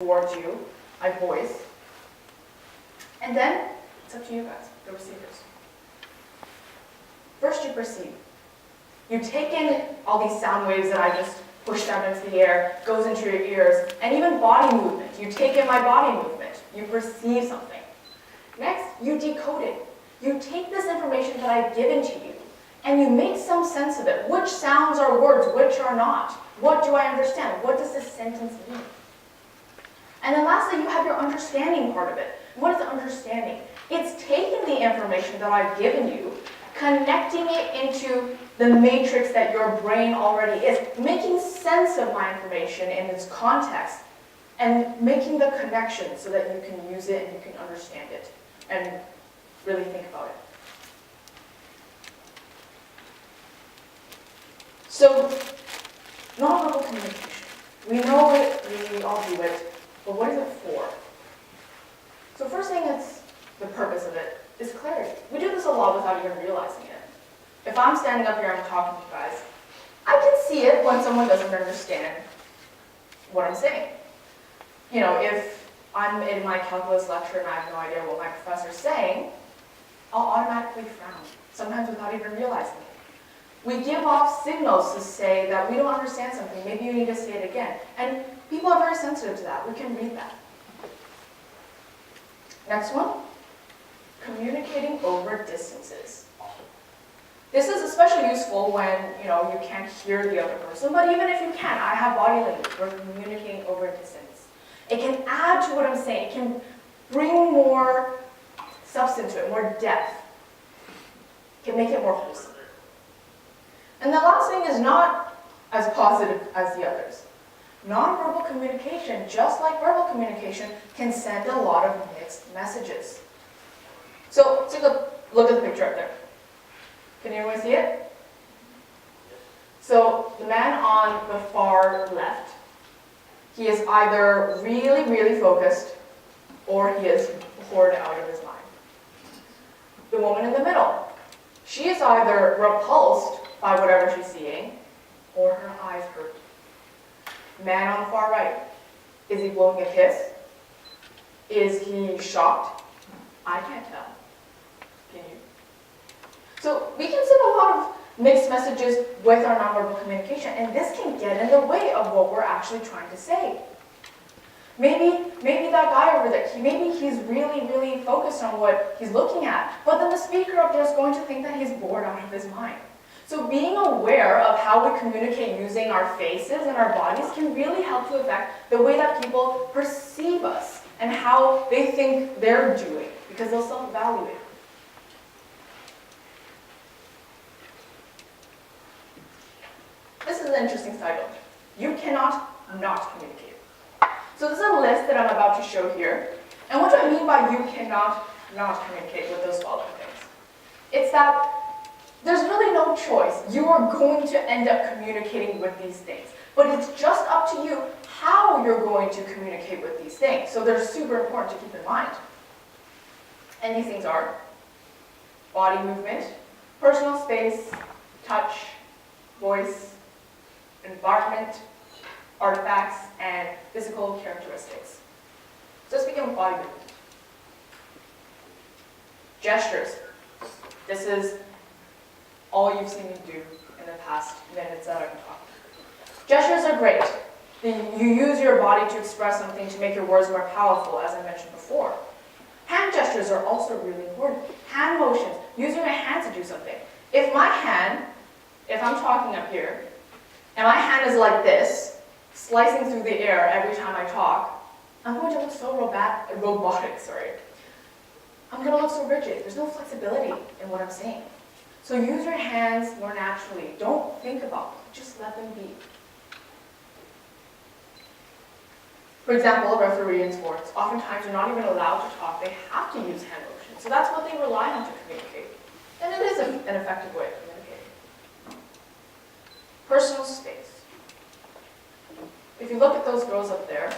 towards you, I voice. And then, it's up to you guys, the receivers. First you perceive. You take in all these sound waves that I just pushed out into the air, goes into your ears, and even body movement. You take in my body movement. You perceive something. Next, you decode it. You take this information that I've given to you, and you make some sense of it. Which sounds are words, which are not? What do I understand? What does this sentence mean? And then lastly, you have your understanding part of it. What is understanding? It's taking the information that I've given you, connecting it into the matrix that your brain already is, making sense of my information in its context, and making the connection so that you can use it and you can understand it, and really think about it. So, nonverbal communication. We know it, we all do it, but what is it for? So first thing is, the purpose of it is clarity. We do this a lot without even realizing it. If I'm standing up here and I'm talking to you guys, I can see it when someone doesn't understand what I'm saying. You know, if I'm in my calculus lecture and I have no idea what my professor's saying, I'll automatically frown, sometimes without even realizing it. We give off signals to say that we don't understand something, maybe you need to say it again. And people are very sensitive to that. We can read that. Next one, communicating over distances. This is especially useful when, you can't hear the other person, but even if you can, I have body language. We're communicating over distance. It can add to what I'm saying. It can bring more substance to it, more depth. It can make it more wholesome. And the last thing is not as positive as the others. Nonverbal communication, just like verbal communication, can send a lot of mixed messages. So take a look at the picture up there. Can everyone see it? So the man on the far left, he is either really, really focused, or he is bored out of his mind. The woman in the middle, she is either repulsed by whatever she's seeing, or her eyes hurt. Man on the far right, is he blowing a kiss? Is he shocked? I can't tell. Can you? So we can send a lot of mixed messages with our nonverbal communication, and this can get in the way of what we're actually trying to say. Maybe that guy over there, maybe he's really, really focused on what he's looking at, but then the speaker up there is going to think that he's bored out of his mind. So being aware of how we communicate using our faces and our bodies can really help to affect the way that people perceive us and how they think they're doing, because they'll self-evaluate. This is an interesting side note. You cannot not communicate. So this is a list that I'm about to show here. And what do I mean by you cannot not communicate with those following things? It's that there's really no choice. You are going to end up communicating with these things. But it's just up to you how you're going to communicate with these things. So they're super important to keep in mind. And these things are body movement, personal space, touch, voice, environment, artifacts, and physical characteristics. So let's begin with body movement. Gestures. This is all you've seen me do in the past minutes that I've been talking. Gestures are great. You use your body to express something to make your words more powerful, as I mentioned before. Hand gestures are also really important. Hand motions, using your hand to do something. If I'm talking up here, and my hand is like this, slicing through the air every time I talk, I'm going to look so robotic. I'm going to look so rigid. There's no flexibility in what I'm saying. So use your hands more naturally. Don't think about them. Just let them be. For example, a referee in sports, oftentimes they're not even allowed to talk. They have to use hand motion. So that's what they rely on to communicate. And it is an effective way of communicating. Personal space. If you look at those girls up there,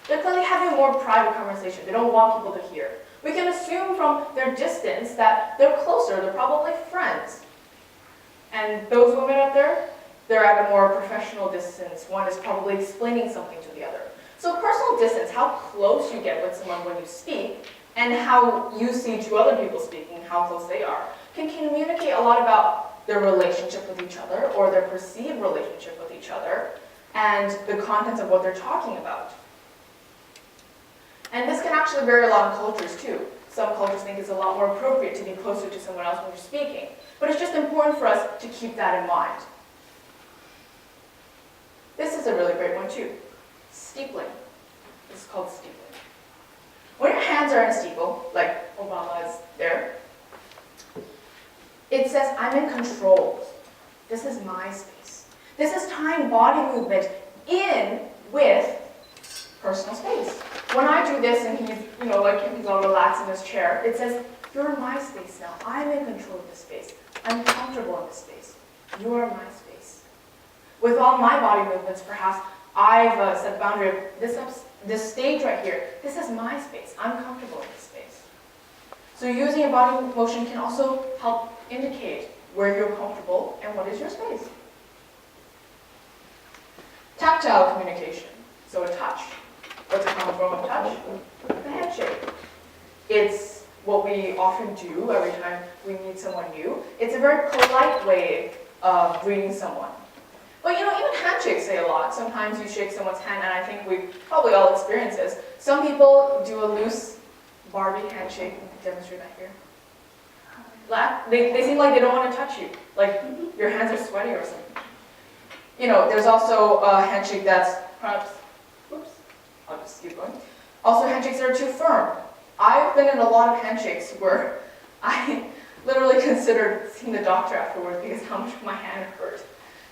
they're clearly having a more private conversation. They don't want people to hear. We can assume from their distance that they're closer. They're probably friends. And those women up there, they're at a more professional distance. One is probably explaining something to the other. So personal distance, how close you get with someone when you speak, and how you see two other people speaking, how close they are, can communicate a lot about their relationship with each other, or their perceived relationship with each other, and the contents of what they're talking about. And this can actually vary a lot in cultures too. Some cultures think it's a lot more appropriate to be closer to someone else when you're speaking. But it's just important for us to keep that in mind. This is a really great one too. Steepling. This is called steepling. When your hands are in a steeple, like Obama is there, it says, I'm in control. This is my space. This is tying body movement in with personal space. When I do this and he's, he's all relaxed in his chair, it says, you're in my space now. I'm in control of this space. I'm comfortable in this space. You're my space. With all my body movements, perhaps I've set the boundary of this stage right here. This is my space. I'm comfortable in this space. So using your body motion can also help indicate where you're comfortable and what is your space. Tactile communication, so a touch. What's a common form of touch? The handshake. It's what we often do every time we meet someone new. It's a very polite way of greeting someone. But even handshakes say a lot. Sometimes you shake someone's hand, and I think we've probably all experienced this. Some people do a loose Barbie handshake. I can demonstrate that here. They seem like they don't want to touch you, like your hands are sweaty or something. There's also a handshake that's perhaps, I'll just keep going. Also handshakes that are too firm. I've been in a lot of handshakes where I literally considered seeing the doctor afterwards because how much my hand hurt.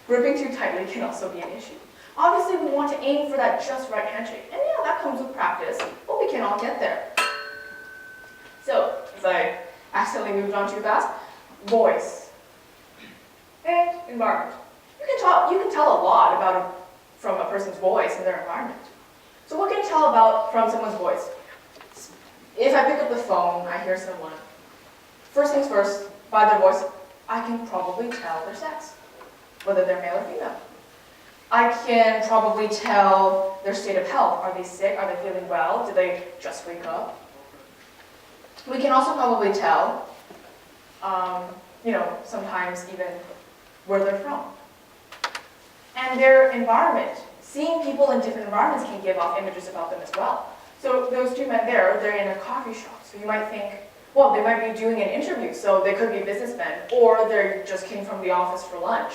Gripping too tightly can also be an issue. Obviously, we want to aim for that just right handshake. And yeah, that comes with practice, but we can all get there. So, as I accidentally moved on too fast, voice and environment. You can tell a lot from a person's voice and their environment. So what can you tell from someone's voice? If I pick up the phone, I hear someone. First things first, by their voice, I can probably tell their sex, whether they're male or female. I can probably tell their state of health. Are they sick? Are they feeling well? Did they just wake up? We can also probably tell, sometimes even where they're from. And their environment. Seeing people in different environments can give off images about them as well. So those two men there, they're in a coffee shop. So you might think, well, they might be doing an interview, so they could be businessmen, or they just came from the office for lunch.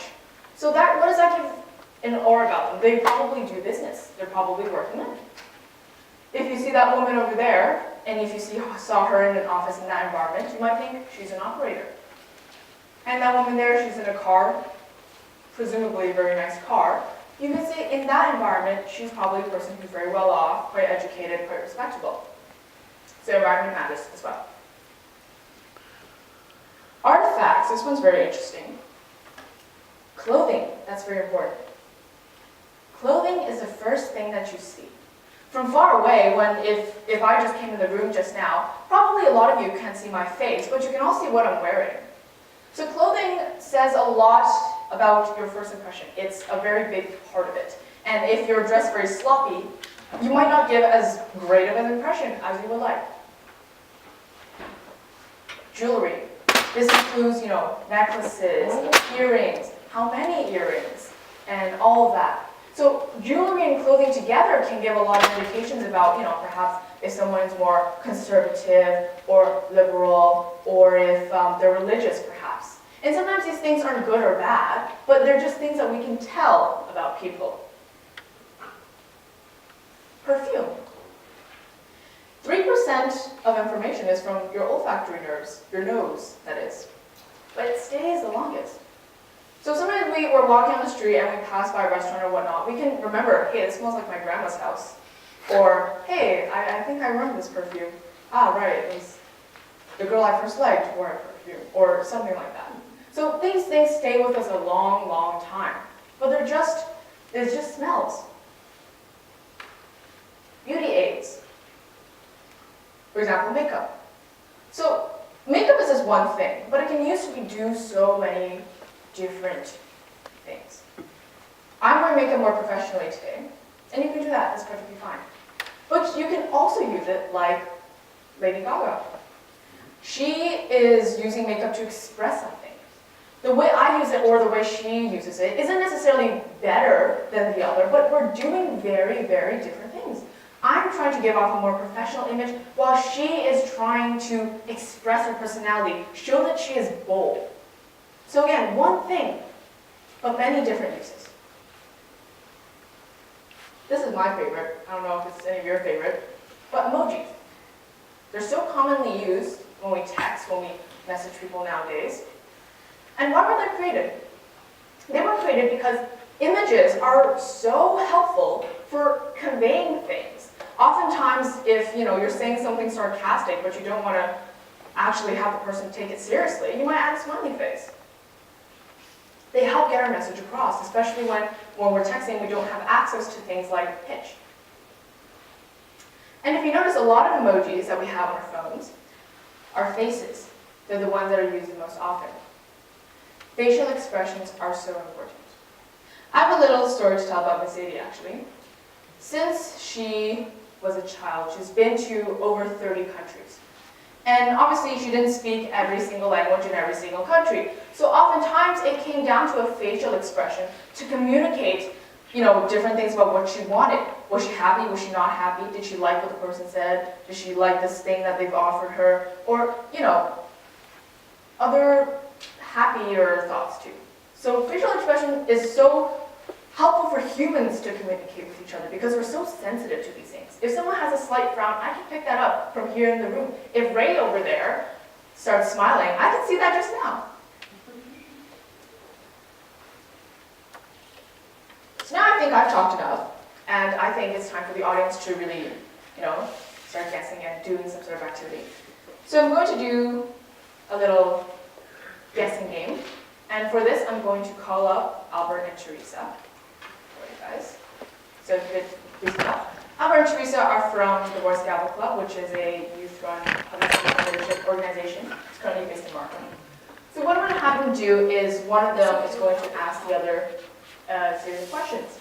So what does that give an aura about them? They probably do business. They're probably working in. If you see that woman over there, and if you saw her in an office in that environment, you might think she's an operator. And that woman there, she's in a car, presumably a very nice car. You can say in that environment, she's probably a person who's very well off, quite educated, quite respectable. So environment matters as well. Artifacts, this one's very interesting. Clothing, that's very important. Clothing is the first thing that you see. From far away, if I just came in the room just now, probably a lot of you can't see my face, but you can all see what I'm wearing. So clothing says a lot about your first impression. It's a very big part of it. And if you're dressed very sloppy, you might not give as great of an impression as you would like. Jewelry. This includes, necklaces, earrings, how many earrings, and all of that. So jewelry and clothing together can give a lot of indications about, perhaps if someone's more conservative or liberal, or if they're religious, perhaps. And sometimes these things aren't good or bad, but they're just things that we can tell about people. Perfume. 3% of information is from your olfactory nerves, your nose, that is. But it stays the longest. So sometimes we're walking on the street and we pass by a restaurant or whatnot, we can remember, hey, this smells like my grandma's house. Or, hey, I think I remember this perfume. Ah, right, it was the girl I first liked wore a perfume, or something like that. So these things stay with us a long, long time. But it's just smells. Beauty aids. For example, makeup. So makeup is just one thing, but it can use to do so many different things. I'm wearing makeup more professionally today. And you can do that, that's perfectly fine. But you can also use it like Lady Gaga. She is using makeup to express something. The way I use it or the way she uses it isn't necessarily better than the other, but we're doing very, very different things. I'm trying to give off a more professional image while she is trying to express her personality, show that she is bold. So again, one thing, but many different uses. This is my favorite. I don't know if it's any of your favorite, but emojis. They're so commonly used when we text, when we message people nowadays. And why were they created? They were created because images are so helpful for conveying things. Oftentimes, if you're saying something sarcastic, but you don't want to actually have the person take it seriously, you might add a smiley face. They help get our message across, especially when we're texting, we don't have access to things like pitch. And if you notice, a lot of emojis that we have on our phones are faces. They're the ones that are used the most often. Facial expressions are so important. I have a little story to tell about Miss Sadie, actually. Since she was a child, she's been to over 30 countries. And obviously, she didn't speak every single language in every single country. So oftentimes, it came down to a facial expression to communicate, different things about what she wanted. Was she happy? Was she not happy? Did she like what the person said? Did she like this thing that they've offered her? Or, other happier thoughts too. So facial expression is so helpful for humans to communicate with each other because we're so sensitive to these things. If someone has a slight frown, I can pick that up from here in the room. If Ray over there starts smiling, I can see that just now. So now I think I've talked enough, and I think it's time for the audience to really, start guessing and doing some sort of activity. So I'm going to do a little guessing game. And for this, I'm going to call up Albert and Teresa for you guys. So if you could please come up. Albert and Teresa are from the Boy Scout Club, which is a youth-run public speaking leadership organization. It's currently based in Markham. So what I'm going to have them do is one of them is going to ask the other a series of questions.